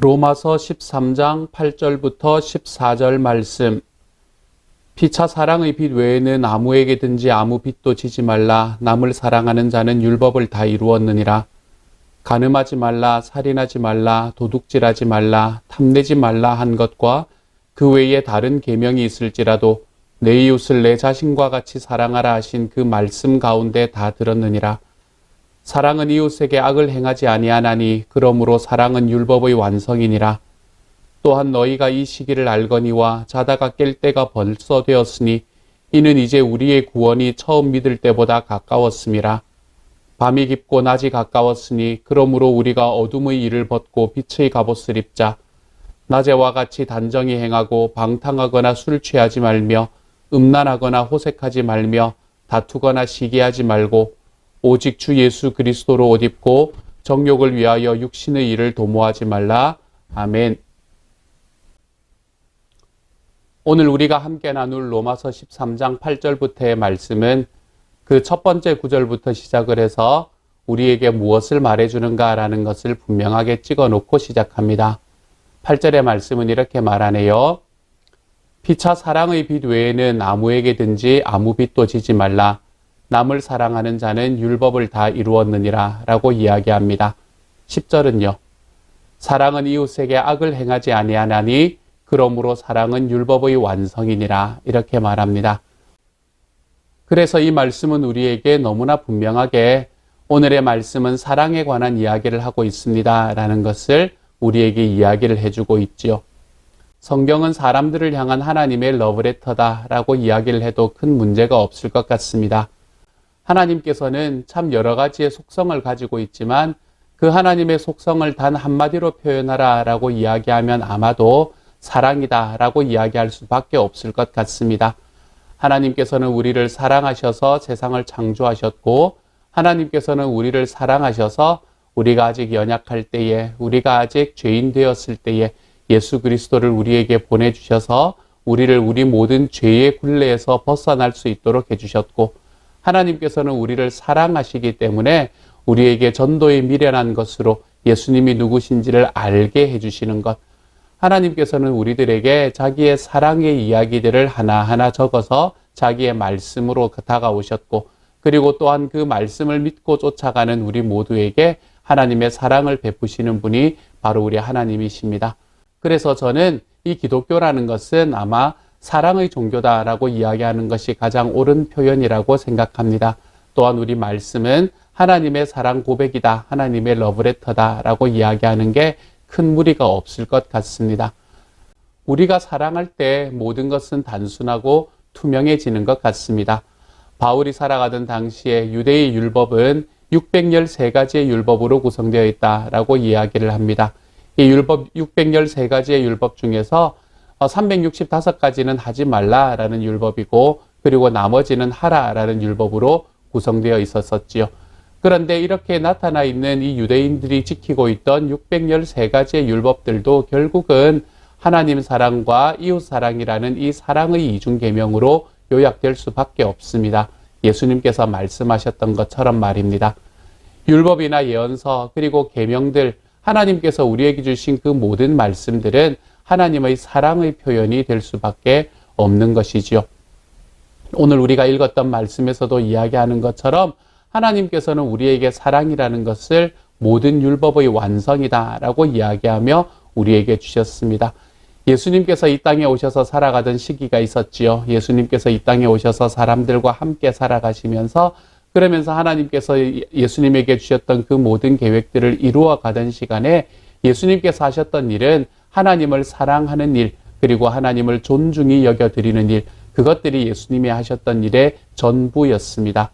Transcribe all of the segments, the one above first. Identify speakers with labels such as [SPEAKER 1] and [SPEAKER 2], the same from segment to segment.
[SPEAKER 1] 로마서 13장 8절부터 14절 말씀. 피차 사랑의 빚 외에는 아무에게든지 아무 빚도 지지 말라. 남을 사랑하는 자는 율법을 다 이루었느니라. 간음하지 말라, 살인하지 말라, 도둑질하지 말라, 탐내지 말라 한 것과 그 외에 다른 계명이 있을지라도 내 이웃을 내 자신과 같이 사랑하라 하신 그 말씀 가운데 다 들었느니라. 사랑은 이웃에게 악을 행하지 아니하나니 그러므로 사랑은 율법의 완성이니라. 또한 너희가 이 시기를 알거니와 자다가 깰 때가 벌써 되었으니 이는 이제 우리의 구원이 처음 믿을 때보다 가까웠음이라. 밤이 깊고 낮이 가까웠으니 그러므로 우리가 어둠의 일을 벗고 빛의 갑옷을 입자. 낮에와 같이 단정히 행하고 방탕하거나 술 취하지 말며 음란하거나 호색하지 말며 다투거나 시기하지 말고 오직 주 예수 그리스도로 옷 입고 정욕을 위하여 육신의 일을 도모하지 말라. 아멘. 오늘 우리가 함께 나눌 로마서 13장 8절부터의 말씀은 그 첫 번째 구절부터 시작을 해서 우리에게 무엇을 말해주는가라는 것을 분명하게 찍어놓고 시작합니다. 8절의 말씀은 이렇게 말하네요. 피차 사랑의 빚 외에는 아무에게든지 아무 빚도 지지 말라. 남을 사랑하는 자는 율법을 다 이루었느니라 라고 이야기합니다. 10절은요. 사랑은 이웃에게 악을 행하지 아니하나니 그러므로 사랑은 율법의 완성이니라 이렇게 말합니다. 그래서 이 말씀은 우리에게 너무나 분명하게 오늘의 말씀은 사랑에 관한 이야기를 하고 있습니다 라는 것을 우리에게 이야기를 해주고 있지요. 성경은 사람들을 향한 하나님의 러브레터다 라고 이야기를 해도 큰 문제가 없을 것 같습니다. 하나님께서는 참 여러 가지의 속성을 가지고 있지만 그 하나님의 속성을 단 한마디로 표현하라 라고 이야기하면 아마도 사랑이다 라고 이야기할 수밖에 없을 것 같습니다. 하나님께서는 우리를 사랑하셔서 세상을 창조하셨고 하나님께서는 우리를 사랑하셔서 우리가 아직 연약할 때에 우리가 아직 죄인 되었을 때에 예수 그리스도를 우리에게 보내주셔서 우리를 우리 모든 죄의 굴레에서 벗어날 수 있도록 해주셨고 하나님께서는 우리를 사랑하시기 때문에 우리에게 전도에 미련한 것으로 예수님이 누구신지를 알게 해주시는 것. 하나님께서는 우리들에게 자기의 사랑의 이야기들을 하나하나 적어서 자기의 말씀으로 다가오셨고 그리고 또한 그 말씀을 믿고 쫓아가는 우리 모두에게 하나님의 사랑을 베푸시는 분이 바로 우리 하나님이십니다. 그래서 저는 이 기독교라는 것은 아마 사랑의 종교다라고 이야기하는 것이 가장 옳은 표현이라고 생각합니다. 또한 우리 말씀은 하나님의 사랑 고백이다, 하나님의 러브레터다라고 이야기하는 게 큰 무리가 없을 것 같습니다. 우리가 사랑할 때 모든 것은 단순하고 투명해지는 것 같습니다. 바울이 살아가던 당시에 유대의 율법은 613가지의 율법으로 구성되어 있다라고 이야기를 합니다. 이 율법 613가지의 율법 중에서 365가지는 하지 말라라는 율법이고 그리고 나머지는 하라라는 율법으로 구성되어 있었지요. 그런데 이렇게 나타나 있는 이 유대인들이 지키고 있던 613가지의 율법들도 결국은 하나님 사랑과 이웃 사랑이라는 이 사랑의 이중 계명으로 요약될 수밖에 없습니다. 예수님께서 말씀하셨던 것처럼 말입니다. 율법이나 예언서 그리고 계명들 하나님께서 우리에게 주신 그 모든 말씀들은 하나님의 사랑의 표현이 될 수밖에 없는 것이지요. 오늘 우리가 읽었던 말씀에서도 이야기하는 것처럼 하나님께서는 우리에게 사랑이라는 것을 모든 율법의 완성이다 라고 이야기하며 우리에게 주셨습니다. 예수님께서 이 땅에 오셔서 살아가던 시기가 있었지요. 예수님께서 이 땅에 오셔서 사람들과 함께 살아가시면서 그러면서 하나님께서 예수님에게 주셨던 그 모든 계획들을 이루어 가던 시간에 예수님께서 하셨던 일은 하나님을 사랑하는 일, 그리고 하나님을 존중히 여겨드리는 일, 그것들이 예수님이 하셨던 일의 전부였습니다.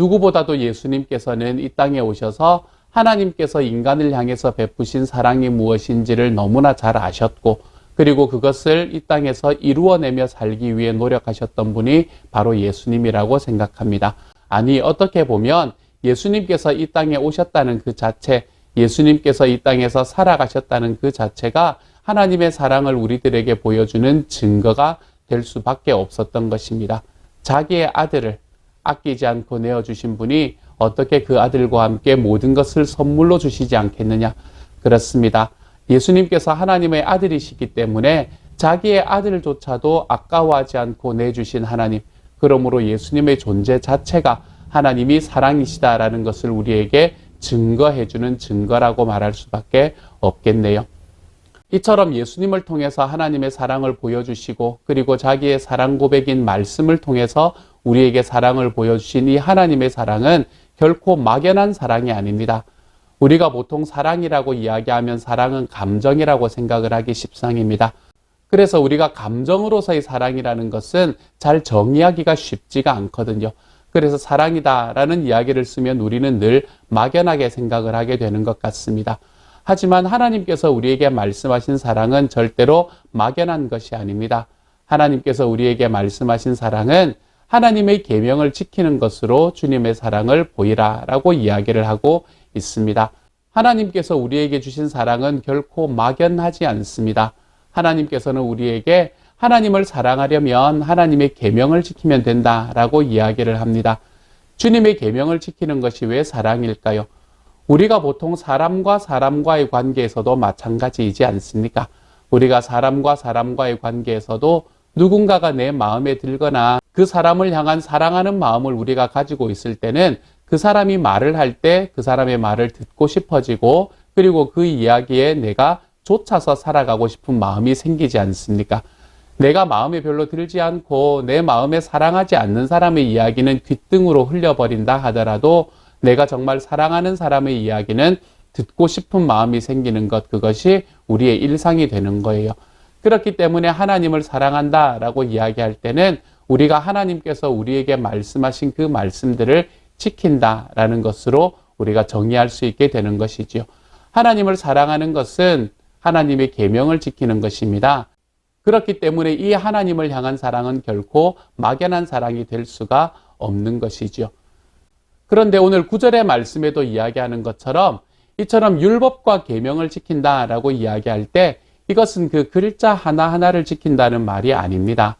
[SPEAKER 1] 누구보다도 예수님께서는 이 땅에 오셔서 하나님께서 인간을 향해서 베푸신 사랑이 무엇인지를 너무나 잘 아셨고 그리고 그것을 이 땅에서 이루어내며 살기 위해 노력하셨던 분이 바로 예수님이라고 생각합니다. 아니 어떻게 보면 예수님께서 이 땅에 오셨다는 그 자체, 예수님께서 이 땅에서 살아가셨다는 그 자체가 하나님의 사랑을 우리들에게 보여주는 증거가 될 수밖에 없었던 것입니다. 자기의 아들을 아끼지 않고 내어주신 분이 어떻게 그 아들과 함께 모든 것을 선물로 주시지 않겠느냐. 그렇습니다. 예수님께서 하나님의 아들이시기 때문에 자기의 아들조차도 아까워하지 않고 내주신 하나님, 그러므로 예수님의 존재 자체가 하나님이 사랑이시다라는 것을 우리에게 증거해주는 증거라고 말할 수밖에 없겠네요. 이처럼 예수님을 통해서 하나님의 사랑을 보여주시고 그리고 자기의 사랑 고백인 말씀을 통해서 우리에게 사랑을 보여주신 이 하나님의 사랑은 결코 막연한 사랑이 아닙니다. 우리가 보통 사랑이라고 이야기하면 사랑은 감정이라고 생각을 하기 십상입니다. 그래서 우리가 감정으로서의 사랑이라는 것은 잘 정의하기가 쉽지가 않거든요. 그래서 사랑이다라는 이야기를 쓰면 우리는 늘 막연하게 생각을 하게 되는 것 같습니다. 하지만 하나님께서 우리에게 말씀하신 사랑은 절대로 막연한 것이 아닙니다. 하나님께서 우리에게 말씀하신 사랑은 하나님의 계명을 지키는 것으로 주님의 사랑을 보이라라고 이야기를 하고 있습니다. 하나님께서 우리에게 주신 사랑은 결코 막연하지 않습니다. 하나님께서는 우리에게 하나님을 사랑하려면 하나님의 계명을 지키면 된다라고 이야기를 합니다. 주님의 계명을 지키는 것이 왜 사랑일까요? 우리가 보통 사람과 사람과의 관계에서도 마찬가지이지 않습니까? 우리가 사람과 사람과의 관계에서도 누군가가 내 마음에 들거나 그 사람을 향한 사랑하는 마음을 우리가 가지고 있을 때는 그 사람이 말을 할 때 그 사람의 말을 듣고 싶어지고 그리고 그 이야기에 내가 쫓아서 살아가고 싶은 마음이 생기지 않습니까? 내가 마음에 별로 들지 않고 내 마음에 사랑하지 않는 사람의 이야기는 귓등으로 흘려버린다 하더라도 내가 정말 사랑하는 사람의 이야기는 듣고 싶은 마음이 생기는 것, 그것이 우리의 일상이 되는 거예요. 그렇기 때문에 하나님을 사랑한다라고 이야기할 때는 우리가 하나님께서 우리에게 말씀하신 그 말씀들을 지킨다라는 것으로 우리가 정의할 수 있게 되는 것이지요. 하나님을 사랑하는 것은 하나님의 계명을 지키는 것입니다. 그렇기 때문에 이 하나님을 향한 사랑은 결코 막연한 사랑이 될 수가 없는 것이지요. 그런데 오늘 9절의 말씀에도 이야기하는 것처럼 이처럼 율법과 계명을 지킨다라고 이야기할 때 이것은 그 글자 하나하나를 지킨다는 말이 아닙니다.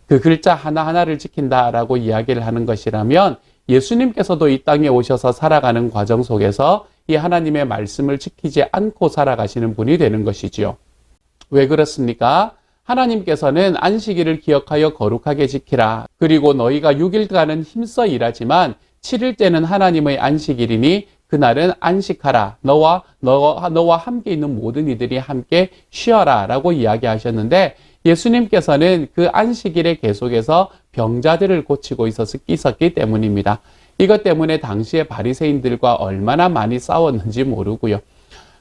[SPEAKER 1] 그 글자 하나하나를 지킨다라고 이야기를 하는 것이라면 예수님께서도 이 땅에 오셔서 살아가는 과정 속에서 이 하나님의 말씀을 지키지 않고 살아가시는 분이 되는 것이지요. 왜 그렇습니까? 하나님께서는 안식일을 기억하여 거룩하게 지키라. 그리고 너희가 6일간은 힘써 일하지만 7일째는 하나님의 안식일이니 그날은 안식하라. 너와 함께 있는 모든 이들이 함께 쉬어라 라고 이야기하셨는데 예수님께서는 그 안식일에 계속해서 병자들을 고치고 있었기 때문입니다. 이것 때문에 당시에 바리새인들과 얼마나 많이 싸웠는지 모르고요.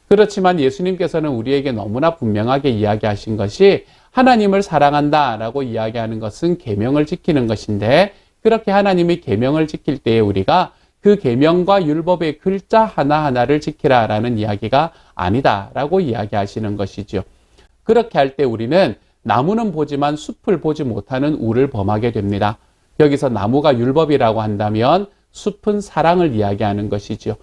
[SPEAKER 1] 그렇지만 예수님께서는 우리에게 너무나 분명하게 이야기하신 것이 하나님을 사랑한다라고 이야기하는 것은 계명을 지키는 것인데 그렇게 하나님의 계명을 지킬 때에 우리가 그 계명과 율법의 글자 하나하나를 지키라라는 이야기가 아니다라고 이야기하시는 것이죠. 그렇게 할 때 우리는 나무는 보지만 숲을 보지 못하는 우를 범하게 됩니다. 여기서 나무가 율법이라고 한다면 숲은 사랑을 이야기하는 것이죠.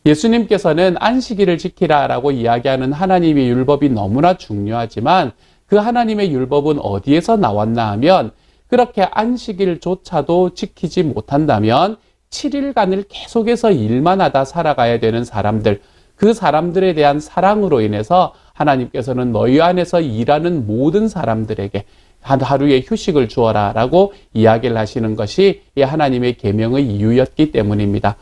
[SPEAKER 1] 예수님께서는 안식일을 지키라라고 이야기하는 하나님의 율법이 너무나 중요하지만 그 하나님의 율법은 어디에서 나왔나 하면 그렇게 안식일조차도 지키지 못한다면 7일간을 계속해서 일만 하다 살아가야 되는 사람들, 그 사람들에 대한 사랑으로 인해서 하나님께서는 너희 안에서 일하는 모든 사람들에게 하루의 휴식을 주어라 라고 이야기를 하시는 것이 이 하나님의 계명의 이유였기 때문입니다.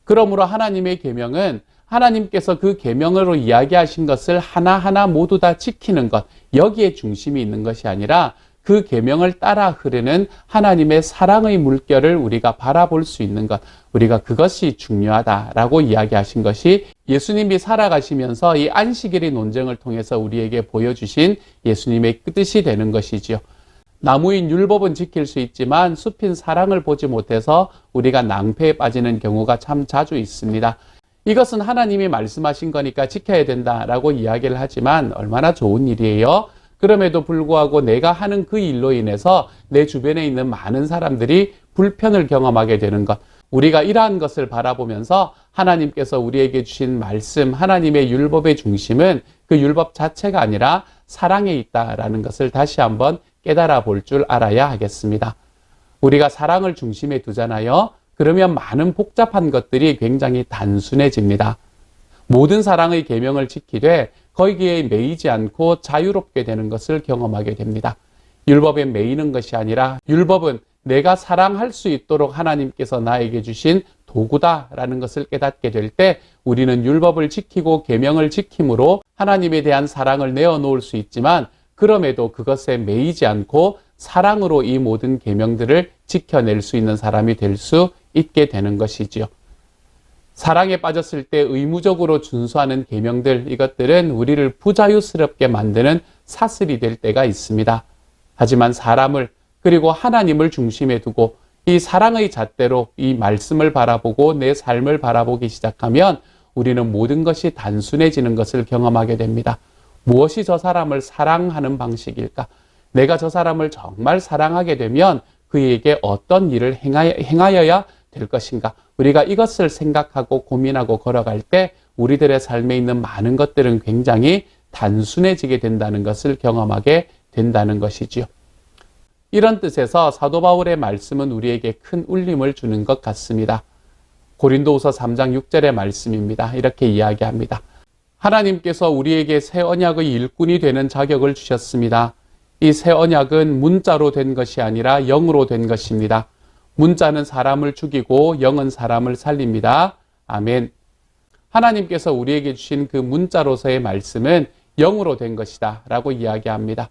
[SPEAKER 1] 그러므로 하나님의 계명은 하나님께서 그 계명으로 이야기하신 것을 하나하나 모두 다 지키는 것, 여기에 중심이 있는 것이 아니라 그 계명을 따라 흐르는 하나님의 사랑의 물결을 우리가 바라볼 수 있는 것, 우리가 그것이 중요하다라고 이야기하신 것이 예수님이 살아가시면서 이 안식일의 논쟁을 통해서 우리에게 보여주신 예수님의 뜻이 되는 것이지요. 나무인 율법은 지킬 수 있지만 숲인 사랑을 보지 못해서 우리가 낭패에 빠지는 경우가 참 자주 있습니다. 이것은 하나님이 말씀하신 거니까 지켜야 된다라고 이야기를 하지만 얼마나 좋은 일이에요. 그럼에도 불구하고 내가 하는 그 일로 인해서 내 주변에 있는 많은 사람들이 불편을 경험하게 되는 것. 우리가 이러한 것을 바라보면서 하나님께서 우리에게 주신 말씀, 하나님의 율법의 중심은 그 율법 자체가 아니라 사랑에 있다라는 것을 다시 한번 깨달아 볼 줄 알아야 하겠습니다. 우리가 사랑을 중심에 두잖아요. 그러면 많은 복잡한 것들이 굉장히 단순해집니다. 모든 사랑의 계명을 지키되 거기에 매이지 않고 자유롭게 되는 것을 경험하게 됩니다. 율법에 매이는 것이 아니라 율법은 내가 사랑할 수 있도록 하나님께서 나에게 주신 도구다라는 것을 깨닫게 될 때 우리는 율법을 지키고 계명을 지킴으로 하나님에 대한 사랑을 내어놓을 수 있지만 그럼에도 그것에 매이지 않고 사랑으로 이 모든 계명들을 지켜낼 수 있는 사람이 될 수 있게 되는 것이지요. 사랑에 빠졌을 때 의무적으로 준수하는 계명들, 이것들은 우리를 부자유스럽게 만드는 사슬이 될 때가 있습니다. 하지만 사람을 그리고 하나님을 중심에 두고 이 사랑의 잣대로 이 말씀을 바라보고 내 삶을 바라보기 시작하면 우리는 모든 것이 단순해지는 것을 경험하게 됩니다. 무엇이 저 사람을 사랑하는 방식일까? 내가 저 사람을 정말 사랑하게 되면 그에게 어떤 일을 행하여야 될 것인가? 우리가 이것을 생각하고 고민하고 걸어갈 때 우리들의 삶에 있는 많은 것들은 굉장히 단순해지게 된다는 것을 경험하게 된다는 것이지요. 이런 뜻에서 사도 바울의 말씀은 우리에게 큰 울림을 주는 것 같습니다. 고린도후서 3장 6절의 말씀입니다. 이렇게 이야기합니다. 하나님께서 우리에게 새 언약의 일꾼이 되는 자격을 주셨습니다. 이 새 언약은 문자로 된 것이 아니라 영으로 된 것입니다. 문자는 사람을 죽이고 영은 사람을 살립니다. 아멘. 하나님께서 우리에게 주신 그 문자로서의 말씀은 영으로 된 것이다 라고 이야기합니다.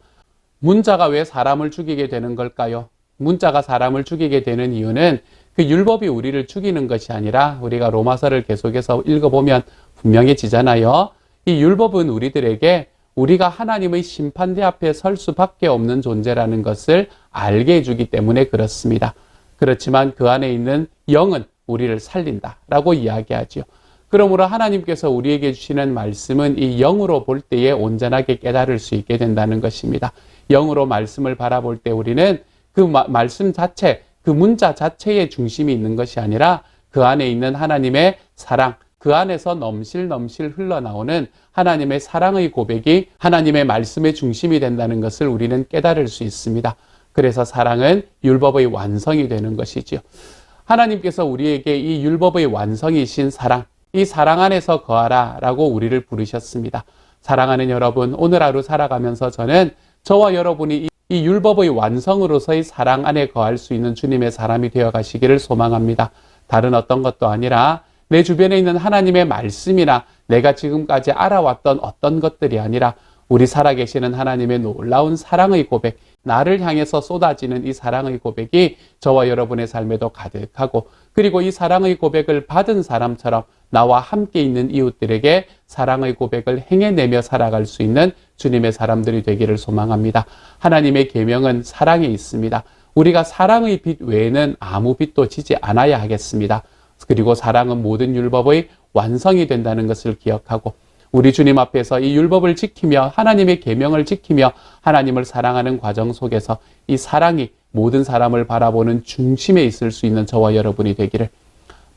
[SPEAKER 1] 문자가 왜 사람을 죽이게 되는 걸까요? 문자가 사람을 죽이게 되는 이유는 그 율법이 우리를 죽이는 것이 아니라 우리가 로마서를 계속해서 읽어보면 분명해지잖아요. 이 율법은 우리들에게 우리가 하나님의 심판대 앞에 설 수밖에 없는 존재라는 것을 알게 해주기 때문에 그렇습니다. 그렇지만 그 안에 있는 영은 우리를 살린다라고 이야기하지요. 그러므로 하나님께서 우리에게 주시는 말씀은 이 영으로 볼 때에 온전하게 깨달을 수 있게 된다는 것입니다. 영으로 말씀을 바라볼 때 우리는 그 말씀 자체, 그 문자 자체에 중심이 있는 것이 아니라 그 안에 있는 하나님의 사랑, 그 안에서 넘실넘실 흘러나오는 하나님의 사랑의 고백이 하나님의 말씀의 중심이 된다는 것을 우리는 깨달을 수 있습니다. 그래서 사랑은 율법의 완성이 되는 것이지요. 하나님께서 우리에게 이 율법의 완성이신 사랑, 이 사랑 안에서 거하라 라고 우리를 부르셨습니다. 사랑하는 여러분, 오늘 하루 살아가면서 저는 저와 여러분이 이 율법의 완성으로서의 사랑 안에 거할 수 있는 주님의 사람이 되어 가시기를 소망합니다. 다른 어떤 것도 아니라 내 주변에 있는 하나님의 말씀이나 내가 지금까지 알아왔던 어떤 것들이 아니라 우리 살아계시는 하나님의 놀라운 사랑의 고백, 나를 향해서 쏟아지는 이 사랑의 고백이 저와 여러분의 삶에도 가득하고 그리고 이 사랑의 고백을 받은 사람처럼 나와 함께 있는 이웃들에게 사랑의 고백을 행해내며 살아갈 수 있는 주님의 사람들이 되기를 소망합니다. 하나님의 계명은 사랑에 있습니다. 우리가 사랑의 빛 외에는 아무 빛도 지지 않아야 하겠습니다. 그리고 사랑은 모든 율법의 완성이 된다는 것을 기억하고 우리 주님 앞에서 이 율법을 지키며 하나님의 계명을 지키며 하나님을 사랑하는 과정 속에서 이 사랑이 모든 사람을 바라보는 중심에 있을 수 있는 저와 여러분이 되기를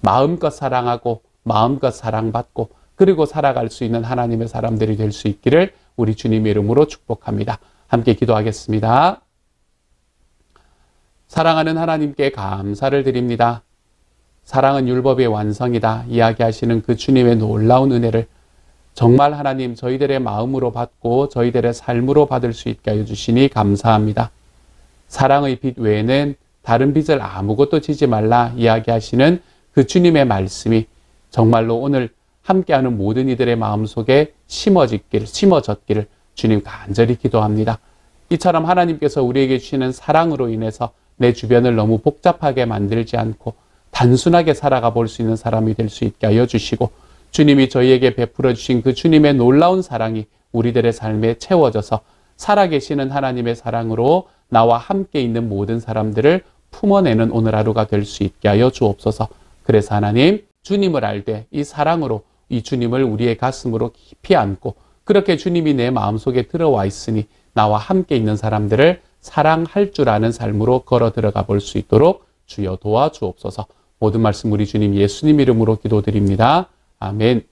[SPEAKER 1] 마음껏 사랑하고 마음껏 사랑받고 그리고 살아갈 수 있는 하나님의 사람들이 될 수 있기를 우리 주님의 이름으로 축복합니다. 함께 기도하겠습니다. 사랑하는 하나님께 감사를 드립니다. 사랑은 율법의 완성이다 이야기하시는 그 주님의 놀라운 은혜를 정말 하나님 저희들의 마음으로 받고 저희들의 삶으로 받을 수 있게 하여 주시니 감사합니다. 사랑의 빛 외에는 다른 빛을 아무것도 지지 말라 이야기하시는 그 주님의 말씀이 정말로 오늘 함께하는 모든 이들의 마음속에 심어졌기를 주님 간절히 기도합니다. 이처럼 하나님께서 우리에게 주시는 사랑으로 인해서 내 주변을 너무 복잡하게 만들지 않고 단순하게 살아가 볼 수 있는 사람이 될 수 있게 하여 주시고 주님이 저희에게 베풀어 주신 그 주님의 놀라운 사랑이 우리들의 삶에 채워져서 살아계시는 하나님의 사랑으로 나와 함께 있는 모든 사람들을 품어내는 오늘 하루가 될 수 있게 하여 주옵소서. 그래서 하나님 주님을 알되 이 사랑으로 이 주님을 우리의 가슴으로 깊이 안고 그렇게 주님이 내 마음속에 들어와 있으니 나와 함께 있는 사람들을 사랑할 줄 아는 삶으로 걸어 들어가 볼 수 있도록 주여 도와주옵소서. 모든 말씀 우리 주님 예수님 이름으로 기도드립니다. 아멘.